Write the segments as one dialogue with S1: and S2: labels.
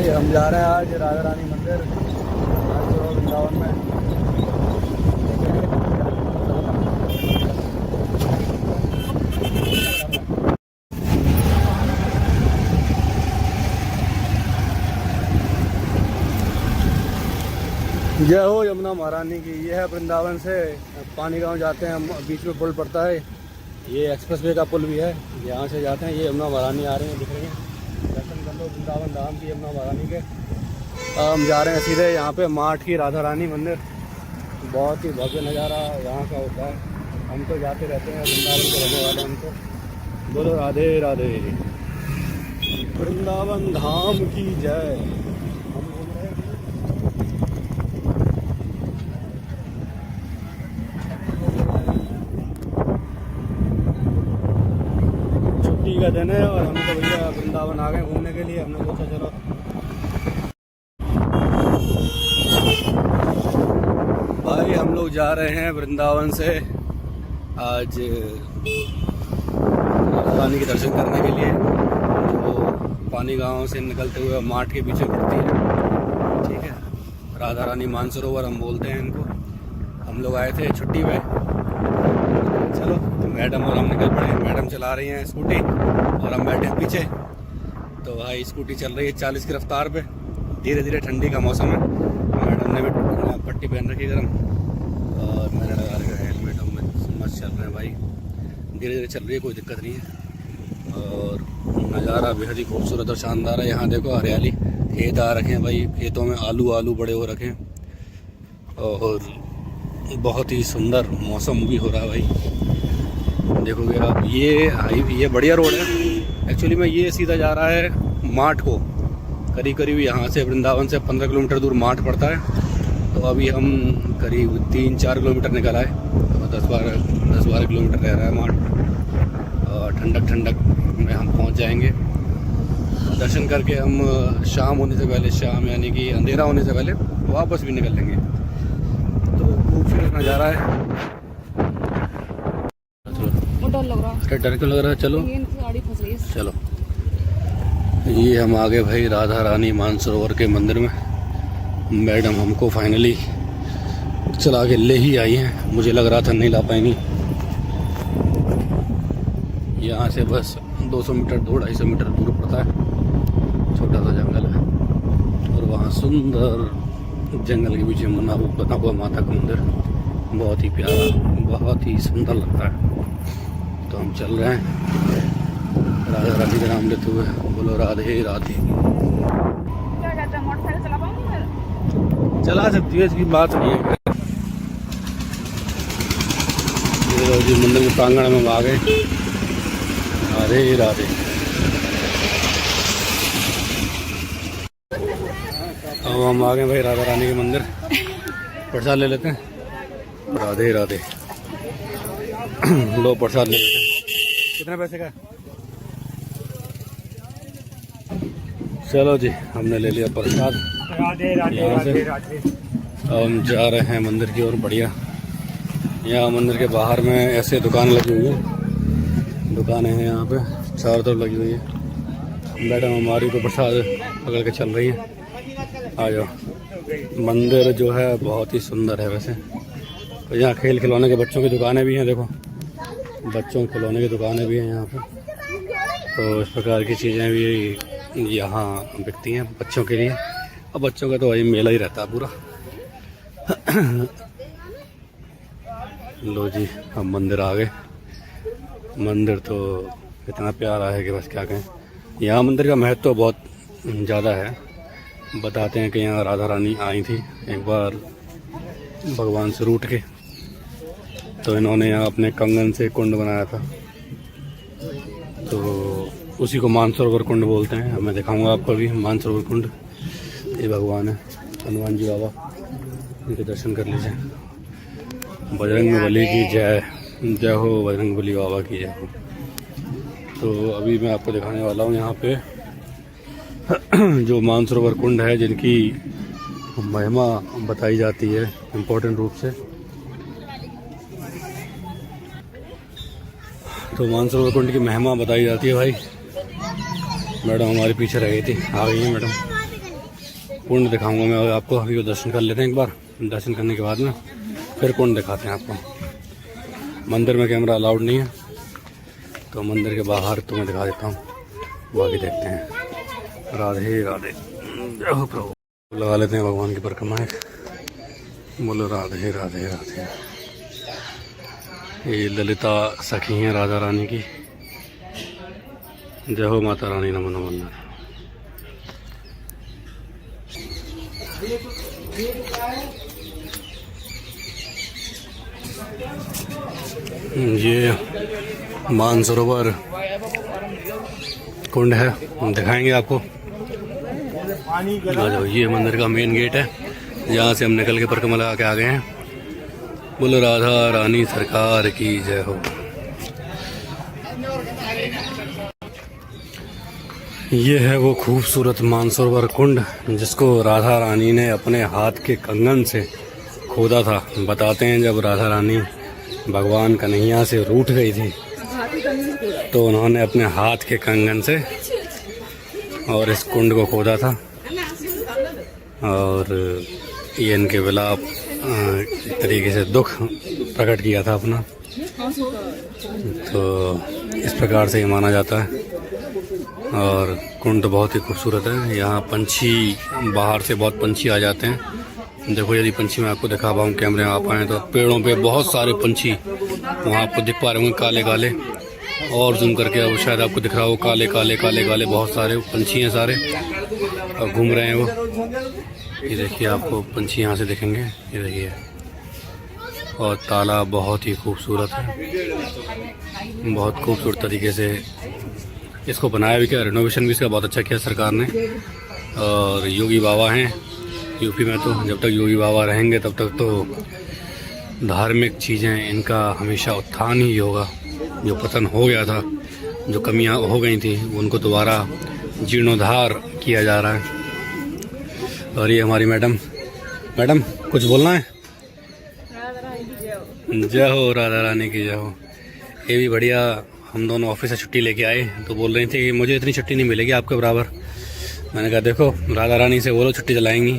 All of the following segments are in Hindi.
S1: भाई हम जा रहे हैं आज राधा रानी मंदिर वृंदावन में। जय हो यमुना महारानी की। ये है वृंदावन से पानी गांव जाते हैं हम, बीच में पुल पड़ता है, ये एक्सप्रेसवे का पुल भी है, यहाँ से जाते हैं। ये यमुना महारानी आ रही हैं, दिख रही हैं, दर्शन कर लो वृंदावन धाम की यमुना महारानी के। हम जा रहे हैं सीधे यहाँ पे माठ की राधा रानी मंदिर। बहुत ही भव्य नज़ारा यहाँ का होता है। हम तो जाते रहते हैं, वृंदावन के रहने वाले हम तो। बोलो राधे राधे, वृंदावन धाम की जय। छुट्टी का दिन है और हम तो भैया वृंदावन आ गए घूमने के लिए। हमने सोचा चलो भाई हम लोग जा रहे हैं वृंदावन से आज रानी के दर्शन करने के लिए, जो पानी गांव से निकलते हुए माठ के पीछे पड़ती है। ठीक है, राधा रानी मानसरोवर हम बोलते हैं इनको। हम लोग आए थे छुट्टी पे, चलो तो मैडम और हम निकल पड़े। मैडम चला रही हैं स्कूटी और हम बैठे हैं पीछे। तो भाई स्कूटी चल रही है 40 की रफ्तार पे। धीरे धीरे ठंडी का मौसम है, मैडम ने भी पट्टी पहन रखी है गर्म, और मैंने लगा रखा है हेलमेट। हम मस्त चल रहे हैं भाई, धीरे धीरे चल रही है, कोई दिक्कत नहीं है। और नज़ारा बेहद ही खूबसूरत और शानदार है। यहाँ देखो हरियाली, खेत आ रखे हैं भाई, खेतों में आलू बड़े हो रखे हैं और बहुत ही सुंदर मौसम भी हो रहा है भाई। देखोगे आप, ये बढ़िया रोड है। एक्चुअली में ये सीधा जा रहा है माठ को, करीब यहाँ से वृंदावन से 15 किलोमीटर दूर माठ पड़ता है। तो अभी हम करीब 3-4 किलोमीटर निकल आए, तो 10-12 किलोमीटर रह रहा है माठ। और ठंडक में हम पहुंच जाएंगे। दर्शन करके हम शाम होने से पहले, शाम यानी कि अंधेरा होने से पहले वापस भी निकल लेंगे। तो खूबसूरत नज़ारा है। डर क्यों लग रहा है? चलो ये हम आ गए भाई राधा रानी मानसरोवर के मंदिर में। मैडम हमको फाइनली चला के ले ही आई हैं। मुझे लग रहा था नहीं ला पाएंगी। यहाँ से बस 200 मीटर 200-250 मीटर दूर पड़ता है, छोटा सा जंगल है। और वहाँ सुंदर जंगल के पीछे बना हुआ माता का मंदिर, बहुत ही प्यारा, बहुत ही सुंदर लगता है। तो हम चल रहे हैं राधा रानी का नाम लेते हुए। बोलो राधे राधे। चला सकती है, इसकी बात नहीं है। जी मंदिर के प्रांगण में हम आ गए। राधे राधे। अब हम आ गए भाई राधा रानी के मंदिर, प्रसाद ले लेते हैं। राधे राधे। लो प्रसाद ले लेते हैं। कितने पैसे का? चलो जी, हमने ले लिया प्रसाद। यहाँ से हम जा रहे हैं मंदिर की ओर। बढ़िया, यहाँ मंदिर के बाहर में ऐसे दुकान लगी हुई है, दुकानें हैं यहाँ पे चारों तरफ लगी हुई है। मैडम हमारी को प्रसाद पकड़ के चल रही है। आ जाओ। मंदिर जो है बहुत ही सुंदर है वैसे। तो यहाँ खेल खिलौने के बच्चों की दुकानें भी हैं। देखो, बच्चों के खिलौने की दुकानें भी हैं यहाँ पे। तो इस प्रकार की चीज़ें भी यहाँ बिकती हैं बच्चों के लिए। अब बच्चों का तो वही मेला ही रहता है पूरा। लो जी, हम मंदिर आ गए। मंदिर तो इतना प्यारा है कि बस क्या कहें। यहाँ मंदिर का महत्व तो बहुत ज़्यादा है। बताते हैं कि यहाँ राधा रानी आई थी एक बार भगवान से रूठ के, तो इन्होंने यहाँ अपने कंगन से कुंड बनाया था। तो उसी को मानसरोवर कुंड बोलते हैं। मैं दिखाऊंगा आपको भी मानसरोवर कुंड। ये भगवान है हनुमान जी बाबा, इनके दर्शन कर लीजिए। बजरंगबली की जय, जय हो बजरंगबली बाबा की जय हो। तो अभी मैं आपको दिखाने वाला हूँ यहाँ पे जो मानसरोवर कुंड है, जिनकी महिमा बताई जाती है इम्पोर्टेंट रूप से। तो मानसरोवर कुंड की महिमा बताई जाती है भाई। मैडम हमारे पीछे रह गई थी, आ गई है मैडम। कुंड दिखाऊंगा मैं आपको। अभी वो दर्शन कर लेते हैं एक बार, दर्शन करने के बाद में फिर कुंड दिखाते हैं आपको। मंदिर में कैमरा अलाउड नहीं है, तो मंदिर के बाहर तो मैं दिखा देता हूँ, बाकी देखते हैं। राधे राधे, जय प्रभु। लगा लेते हैं भगवान की परिक्रमा। बोलो राधे राधे राधे। ये ललिता सखी हैं राधा रानी की। जय हो माता रानी, नमो नमो। ये मानसरोवर कुंड है, दिखाएंगे आपको। ये मंदिर का मेन गेट है, यहाँ से हम निकल के परिक्रमा लगा के आ गए हैं। बोलो राधा रानी सरकार की जय हो। ये है वो खूबसूरत मानसरोवर कुंड जिसको राधा रानी ने अपने हाथ के कंगन से खोदा था। बताते हैं जब राधा रानी भगवान कन्हैया से रूठ गई थी तो उन्होंने अपने हाथ के कंगन से और इस कुंड को खोदा था, और ये इनके विलाप एक तरीके से दुख प्रकट किया था अपना। तो इस प्रकार से ये माना जाता है। और कुंड तो बहुत ही खूबसूरत है। यहाँ पंछी, बाहर से बहुत पंछी आ जाते हैं। देखो, यदि पंछी मैं आपको दिखा पाऊँ, कैमरे में आ पाएँ तो पेड़ों पे बहुत सारे पंछी वहाँ आपको दिख पा रहे होंगे, काले काले। और जूम करके अब शायद आपको दिख रहा हो, काले काले काले काले बहुत सारे पंछी हैं सारे, और घूम रहे हैं वो। ये देखिए, आपको पंछी यहाँ से दिखेंगे, ये देखिए। और तालाब बहुत ही खूबसूरत है, बहुत खूबसूरत तरीके से इसको बनाया भी किया, रिनोवेशन भी इसका बहुत अच्छा किया सरकार ने। और योगी बाबा हैं यूपी में, तो जब तक योगी बाबा रहेंगे तब तक तो धार्मिक चीज़ें इनका हमेशा उत्थान ही होगा। जो पतन हो गया था, जो कमियां हो गई थी, उनको दोबारा जीर्णोद्धार किया जा रहा है। और ये हमारी मैडम कुछ बोलना है? जय हो राधा रानी की जय हो। ये भी बढ़िया, हम दोनों ऑफिस से छुट्टी लेके आए तो बोल रही थी कि मुझे इतनी छुट्टी नहीं मिलेगी आपके बराबर। मैंने कहा देखो, राधा रानी से बोलो छुट्टी चलाएंगी,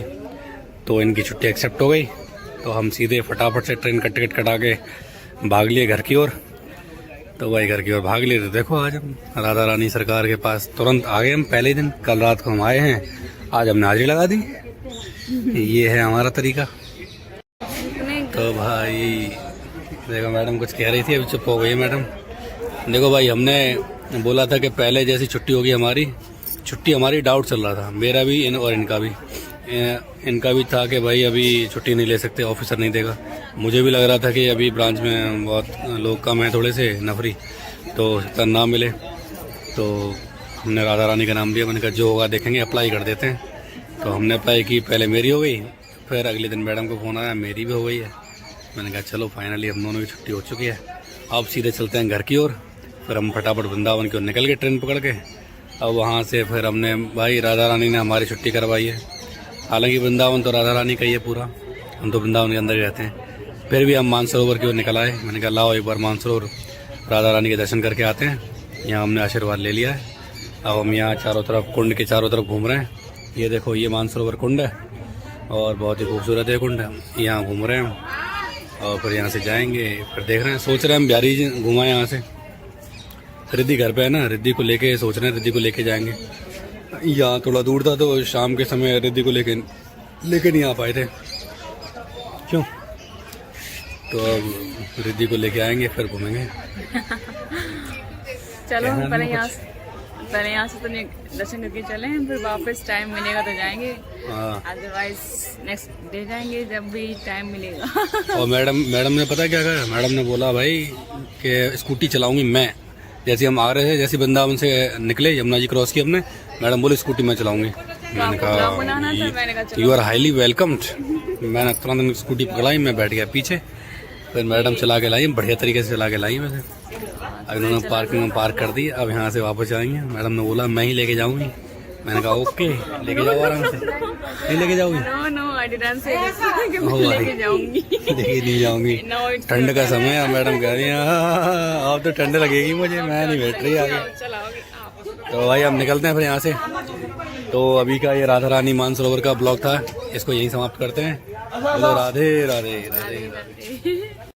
S1: तो इनकी छुट्टी एक्सेप्ट हो गई। तो हम सीधे फटाफट से ट्रेन का टिकट कटा के भाग लिए घर की ओर। तो वही घर की ओर भाग लिए। तो देखो, आज हम राधा रानी सरकार के पास तुरंत आ गए। हम पहले ही दिन, कल रात को हम आए हैं, आज हमने हाजिरी लगा दी। ये है हमारा तरीका। तो भाई देखो, मैडम कुछ कह रही थी, अभी चुप हो गई है मैडम। देखो भाई, हमने बोला था कि पहले जैसी छुट्टी होगी हमारी, छुट्टी हमारी डाउट चल रहा था, मेरा भी और इनका भी। इनका भी था कि भाई अभी छुट्टी नहीं ले सकते, ऑफिसर नहीं देगा। मुझे भी लग रहा था कि अभी ब्रांच में बहुत लोग कम हैं, थोड़े से नफरी, तो सकता ना मिले। तो हमने राधा रानी का नाम दिया। मैंने कहा जो होगा देखेंगे, अप्लाई कर देते हैं। तो हमने अप्लाई की, पहले मेरी हो गई, फिर अगले दिन मैडम को फ़ोन आया, मेरी भी हो गई है। मैंने कहा चलो फाइनली हम दोनों की छुट्टी हो चुकी है, अब सीधे चलते हैं घर की ओर। फिर हम फटाफट वृंदावन की ओर निकल गए ट्रेन पकड़ के। अब वहाँ से फिर हमने, भाई राधा रानी ने हमारी छुट्टी करवाई है। हालांकि वृंदावन तो राधा रानी का ही है पूरा, हम तो वृंदावन के अंदर रहते हैं। फिर भी हम मानसरोवर की ओर निकल आए। मैंने कहा लाओ एक बार मानसरोवर राधा रानी के दर्शन करके आते हैं। यहाँ हमने आशीर्वाद ले लिया है। अब हम यहाँ चारों तरफ, कुंड के चारों तरफ घूम रहे हैं। ये देखो, ये मानसरोवर कुंड है और बहुत ही खूबसूरत है कुंड। यहाँ घूम रहे हैं और फिर यहाँ से जाएंगे, फिर देख रहे हैं, सोच रहे हैं हम बिहारी घुमाएं यहाँ से। रिद्धि घर पे है ना, रिद्धि को लेके सोच रहे हैं, रिद्धि को लेके जाएंगे। यहाँ थोड़ा दूर था तो शाम के समय रिद्धि को लेके नहीं आ पाए थे, क्यों? तो अब रिद्धि को लेके आएंगे, फिर घूमेंगे।
S2: चलो पहले यहाँ से तो दर्शन करके चले, फिर वापस टाइम मिलेगा तो जाएंगे, अदरवाइज नेक्स्ट डे जाएंगे जब भी टाइम मिलेगा।
S1: और मैडम ने पता क्या कहा? मैडम ने बोला भाई कि स्कूटी चलाऊंगी मैं। जैसे हम आ रहे थे, जैसे वृंदावन से निकले, यमुना जी क्रॉस की हमने, मैडम बोली स्कूटी मैं चलाऊंगी। मैंने कहा यू आर हाईली वेलकम्ड। मैंने तुरंत स्कूटी पकड़ाई, मैं बैठ गया पीछे। फिर मैडम चला के लाई, बढ़िया तरीके से चला के लाई। वैसे अब उन्होंने पार्किंग में पार्क कर दी। अब यहाँ से वापस जाएंगे। मैडम ने बोला मैं ही लेके जाऊंगी। मैंने कहा ओके, लेके जाओ आराम से। नहीं लेके जाओगी? लेके जाऊंगी। ठंड का समय है, मैडम कह रही है अब तो ठंड लगेगी मुझे, मैं नहीं बैठ रही आगे। तो भाई हम निकलते हैं फिर यहाँ से। तो अभी का ये राधा रानी मानसरोवर का ब्लॉग था, इसको यहीं समाप्त करते हैं। बोलो राधे राधे राधे राधे।